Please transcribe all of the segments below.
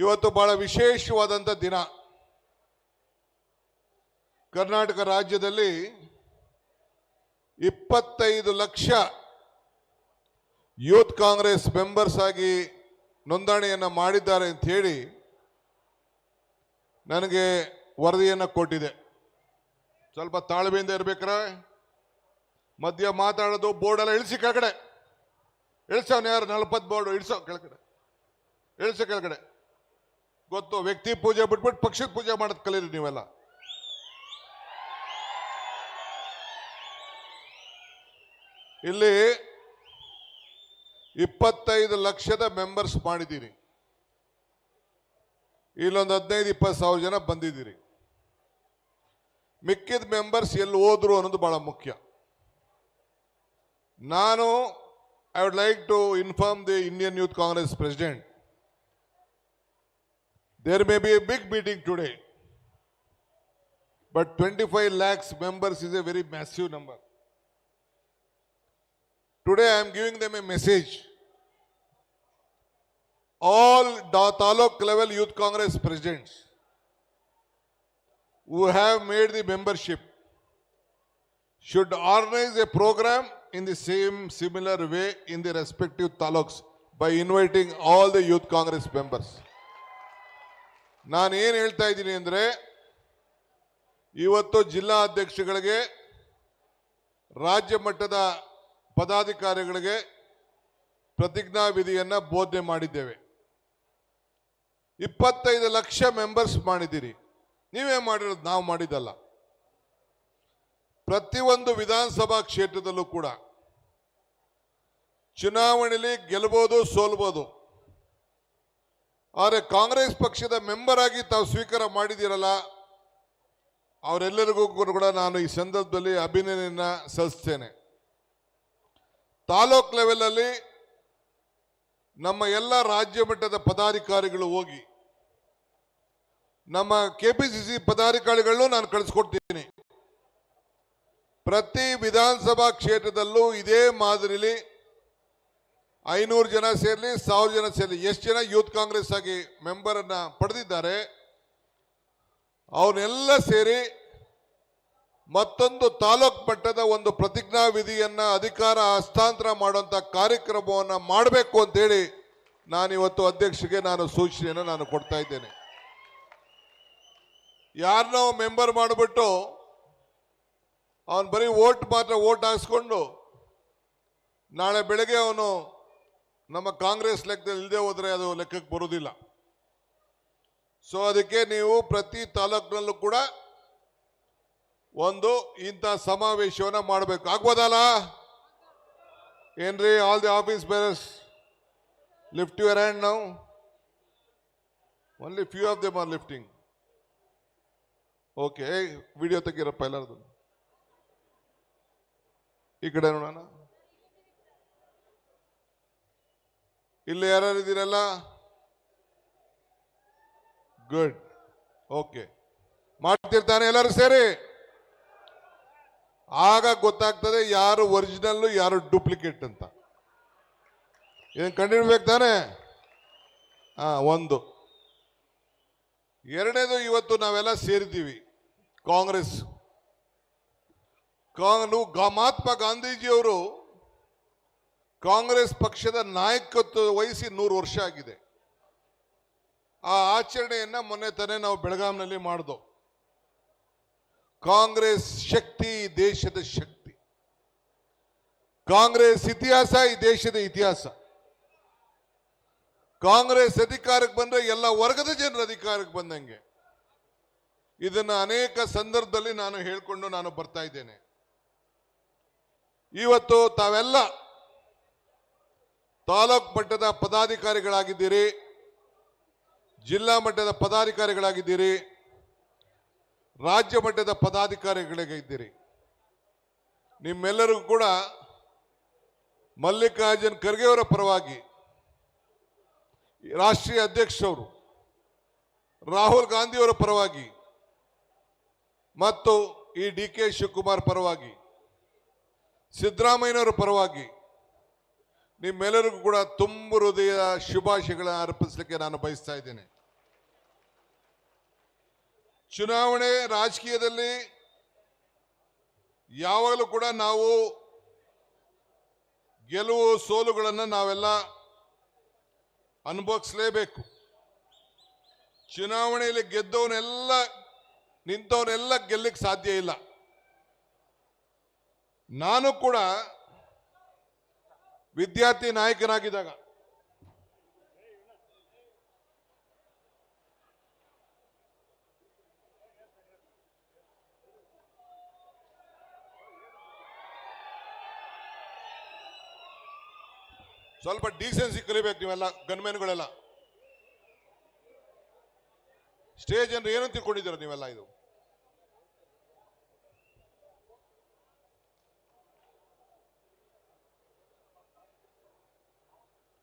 ಇವತ್ತು ಬಹಳ ವಿಶೇಷವಾದಂಥ ದಿನ. ಕರ್ನಾಟಕ ರಾಜ್ಯದಲ್ಲಿ 25 ಲಕ್ಷ ಯೂತ್ ಕಾಂಗ್ರೆಸ್ ಮೆಂಬರ್ಸ್ ಆಗಿ ನೋಂದಣಿಯನ್ನು ಮಾಡಿದ್ದಾರೆ ಅಂತ ಹೇಳಿ ನನಗೆ ವರದಿಯನ್ನು ಕೊಟ್ಟಿದೆ. ಸ್ವಲ್ಪ ತಾಳ್ಮೆಯಿಂದ ಇರಬೇಕ್ರ. ಮಧ್ಯ ಮಾತಾಡೋದು ಬೋರ್ಡೆಲ್ಲ ಇಳಿಸಿ ಕೆಳಗಡೆ ಇಳಿಸೋನು ಯಾರು 40 ಬೋರ್ಡು ಇಳಿಸೋ ಕೆಳಗಡೆ ಇಳಿಸೋ ಕೆಳಗಡೆ. ಗೊತ್ತು, ವ್ಯಕ್ತಿ ಪೂಜೆ ಬಿಟ್ಬಿಟ್ಟು ಪಕ್ಷದ ಪೂಜೆ ಮಾಡೋದು ಕಲೀರಿ ನೀವೆಲ್ಲ. ಇಲ್ಲಿ 25 ಲಕ್ಷದ ಮೆಂಬರ್ಸ್ ಮಾಡಿದ್ದೀರಿ. ಇಲ್ಲೊಂದು 15-20 ಸಾವಿರ ಜನ ಬಂದಿದ್ದೀರಿ. ಮಿಕ್ಕಿದ ಮೆಂಬರ್ಸ್ ಎಲ್ಲಿ ಹೋದ್ರು ಅನ್ನೋದು ಬಹಳ ಮುಖ್ಯ. I would like to inform the Indian Youth Congress President, there may be a big meeting today, but 25 lakhs members is a very massive number. Today I am giving them a message. All Taluk level Youth Congress presidents who have made the membership should organize a program in the similar way in the respective taluks by inviting all the Youth Congress members. ನಾನು ಏನು ಹೇಳ್ತಾ ಇದ್ದೀನಿ ಅಂದರೆ, ಇವತ್ತು ಜಿಲ್ಲಾ ಅಧ್ಯಕ್ಷಗಳಿಗೆ, ರಾಜ್ಯ ಮಟ್ಟದ ಪದಾಧಿಕಾರಿಗಳಿಗೆ ಪ್ರತಿಜ್ಞಾ ವಿಧಿಯನ್ನು ಬೋಧನೆ ಮಾಡಿದ್ದೇವೆ. 25 ಲಕ್ಷ ಮೆಂಬರ್ಸ್ ಮಾಡಿದ್ದೀರಿ. ನೀವೇ ಮಾಡಿರೋದು, ನಾವು ಮಾಡಿದ್ದಲ್ಲ. ಪ್ರತಿಯೊಂದು ವಿಧಾನಸಭಾ ಕ್ಷೇತ್ರದಲ್ಲೂ ಕೂಡ ಚುನಾವಣೆಯಲ್ಲಿ ಗೆಲ್ಲಬಹುದು, ಸೋಲ್ಬೋದು. ಆದರೆ ಕಾಂಗ್ರೆಸ್ ಪಕ್ಷದ ಮೆಂಬರ್ ಆಗಿ ತಾವು ಸ್ವೀಕಾರ ಮಾಡಿದ್ದೀರಲ್ಲ, ಅವರೆಲ್ಲರಿಗೂ ಕೂಡ ನಾನು ಈ ಸಂದರ್ಭದಲ್ಲಿ ಅಭಿನಂದನೆಯನ್ನು ಸಲ್ಲಿಸ್ತೇನೆ. ತಾಲೂಕ್ ಲೆವೆಲಲ್ಲಿ ನಮ್ಮ ಎಲ್ಲ ರಾಜ್ಯ ಮಟ್ಟದ ಪದಾಧಿಕಾರಿಗಳು ಹೋಗಿ, ನಮ್ಮ ಕೆಪಿಸಿಸಿ ಪದಾಧಿಕಾರಿಗಳನ್ನು ನಾನು ಕಳಿಸ್ಕೊಡ್ತೀನಿ. ಪ್ರತಿ ವಿಧಾನಸಭಾ ಕ್ಷೇತ್ರದಲ್ಲೂ ಇದೇ ಮಾದರಿಲಿ 500 ಜನ ಸೇರಲಿ, 1000 ಜನ ಸೇರಲಿ, ಎಷ್ಟು ಜನ ಯೂತ್ ಕಾಂಗ್ರೆಸ್ ಆಗಿ ಮೆಂಬರ್ ಅನ್ನ ಪಡೆದಿದ್ದಾರೆ ಅವನ್ನೆಲ್ಲ ಸೇರಿ ಮತ್ತೊಂದು ತಾಲೂಕ್ ಮಟ್ಟದ ಒಂದು ಪ್ರತಿಜ್ಞಾ ವಿಧಿಯನ್ನ, ಅಧಿಕಾರ ಹಸ್ತಾಂತರ ಮಾಡುವಂತ ಕಾರ್ಯಕ್ರಮವನ್ನು ಮಾಡಬೇಕು ಅಂತ ಹೇಳಿ ನಾನಿವತ್ತು ಅಧ್ಯಕ್ಷರಿಗೆ ಸೂಚನೆಯನ್ನು ನಾನು ಕೊಡ್ತಾ ಇದ್ದೇನೆ. ಯಾರನ್ನೋ ಮೆಂಬರ್ ಮಾಡಿಬಿಟ್ಟು ಅವನು ಬರೀ ಓಟ್ ಹಾಕ್ಸ್ಕೊಂಡು ನಾಳೆ ಬೆಳಗ್ಗೆ ಅವನು ನಮ್ಮ ಕಾಂಗ್ರೆಸ್ ಲೆಕ್ಕದಲ್ಲಿ ಇಲ್ಲದೆ ಹೋದರೆ ಅದು ಲೆಕ್ಕಕ್ಕೆ ಬರುವುದಿಲ್ಲ. ಸೊ ಅದಕ್ಕೆ ನೀವು ಪ್ರತಿ ತಾಲೂಕಿನಲ್ಲೂ ಕೂಡ ಒಂದು ಇಂಥ ಸಮಾವೇಶವನ್ನು ಮಾಡಬೇಕು. ಆಗ್ಬೋದಲ್ಲ ಏನ್ರಿ? All the office bearers lift your hand now. Only few of them are lifting. Okay, video ತೆಗೀರಪ್ಪ ಎಲ್ಲರದು. ಈ ಕಡೆ ನೋಡೋಣ. ಇಲ್ಲಿ ಯಾರು ಇದ್ದೀರಲ್ಲ? ಗುಡ್. ಓಕೆ, ಮಾಡ್ತಿರ್ತಾನೆ ಎಲ್ಲರೂ ಸೇರಿ. ಆಗ ಗೊತ್ತಾಗ್ತದೆ ಯಾರು ಒರಿಜಿನಲ್ ಯಾರು ಡೂಪ್ಲಿಕೇಟ್ ಅಂತ. ಏನು ಕಂಡಿಡ್ಬೇಕು ತಾನೆ? ಒಂದು. ಎರಡನೇದು, ಇವತ್ತು ನಾವೆಲ್ಲ ಸೇರಿದ್ದೀವಿ ಕಾಂಗ್ರೆಸ್. ಮಹಾತ್ಮ ಗಾಂಧೀಜಿಯವರು ಕಾಂಗ್ರೆಸ್ ಪಕ್ಷದ ನಾಯಕತ್ವ ವಹಿಸಿ 100 ವರ್ಷ ಆಗಿದೆ. ಆ ಆಚರಣೆಯನ್ನ ಮೊನ್ನೆ ತಾನೇ ನಾವು ಬೆಳಗಾಂನಲ್ಲಿ ಮಾಡಿದೋ. ಕಾಂಗ್ರೆಸ್ ಶಕ್ತಿ, ದೇಶದ ಶಕ್ತಿ. ಕಾಂಗ್ರೆಸ್ ಇತಿಹಾಸ, ಈ ದೇಶದ ಇತಿಹಾಸ. ಕಾಂಗ್ರೆಸ್ ಅಧಿಕಾರಕ್ಕೆ ಬಂದ್ರೆ ಎಲ್ಲ ವರ್ಗದ ಜನರ ಅಧಿಕಾರಕ್ಕೆ ಬಂದಂಗೆ. ಇದನ್ನ ಅನೇಕ ಸಂದರ್ಭದಲ್ಲಿ ನಾನು ಹೇಳ್ಕೊಂಡು ಬರ್ತಾ ಇದ್ದೇನೆ. ಇವತ್ತು ತಾವೆಲ್ಲ ತಾಲೂಕ್ ಮಟ್ಟದ ಪದಾಧಿಕಾರಿಗಳಾಗಿದ್ದೀರಿ, ಜಿಲ್ಲಾ ಮಟ್ಟದ ಪದಾಧಿಕಾರಿಗಳಾಗಿದ್ದೀರಿ, ರಾಜ್ಯ ಮಟ್ಟದ ಪದಾಧಿಕಾರಿಗಳಿದ್ದೀರಿ. ನಿಮ್ಮೆಲ್ಲರಿಗೂ ಕೂಡ ಮಲ್ಲಿಕಾರ್ಜುನ್ ಖರ್ಗೆ ಅವರ ಪರವಾಗಿ, ರಾಷ್ಟ್ರೀಯ ಅಧ್ಯಕ್ಷರು ರಾಹುಲ್ ಗಾಂಧಿ ಅವರ ಪರವಾಗಿ ಮತ್ತು ಈ DK ಶಿವಕುಮಾರ್ ಪರವಾಗಿ, ಸಿದ್ದರಾಮಯ್ಯನವರ ಪರವಾಗಿ ನಿಮ್ಮೆಲ್ಲರಿಗೂ ಕೂಡ ತುಂಬ ಹೃದಯ ಶುಭಾಶಯಗಳನ್ನು ಅರ್ಪಿಸಲಿಕ್ಕೆ ನಾನು ಬಯಸ್ತಾ ಇದ್ದೇನೆ. ಚುನಾವಣೆ ರಾಜಕೀಯದಲ್ಲಿ ಯಾವಾಗಲೂ ಕೂಡ ನಾವು ಗೆಲುವು ಸೋಲುಗಳನ್ನು ನಾವೆಲ್ಲ ಅನುಭವಿಸಲೇಬೇಕು. ಚುನಾವಣೆಯಲ್ಲಿ ಗೆದ್ದವನೆಲ್ಲ ನಿಂತವನೆಲ್ಲ ಗೆಲ್ಲಕ್ಕೆ ಸಾಧ್ಯ ಇಲ್ಲ. ನಾನು ಕೂಡ ವಿದ್ಯಾರ್ಥಿ ನಾಯಕನಾಗಿದ್ದಾಗ ಸ್ವಲ್ಪ ಡೀಸೆನ್ಸಿ ಕಲಿಬೇಕು ನೀವೆಲ್ಲ, ಗನ್ಮೆನ್ಗಳೆಲ್ಲ. ಸ್ಟೇಜ್ ಅಂದ್ರೆ ಏನು ತಿಳ್ಕೊಂಡಿದ್ದೀರ ನೀವೆಲ್ಲ? ಇದು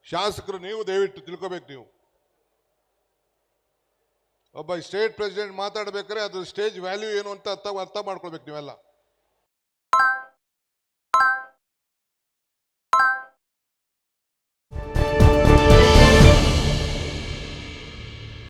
ಶಾಸಕರು, ನೀವು ದಯವಿಟ್ಟು ತಿಳ್ಕೋಬೇಕು. ನೀವು ಒಬ್ಬ ಸ್ಟೇಟ್ ಪ್ರೆಸಿಡೆಂಟ್ ಮಾತಾಡ್ಬೇಕಾದ್ರೆ ಅದು ಸ್ಟೇಜ್ ವ್ಯಾಲ್ಯೂ ಏನು ಅಂತ ಅರ್ಥ ಮಾಡ್ಕೊಳ್ಬೇಕು ನೀವೆಲ್ಲ.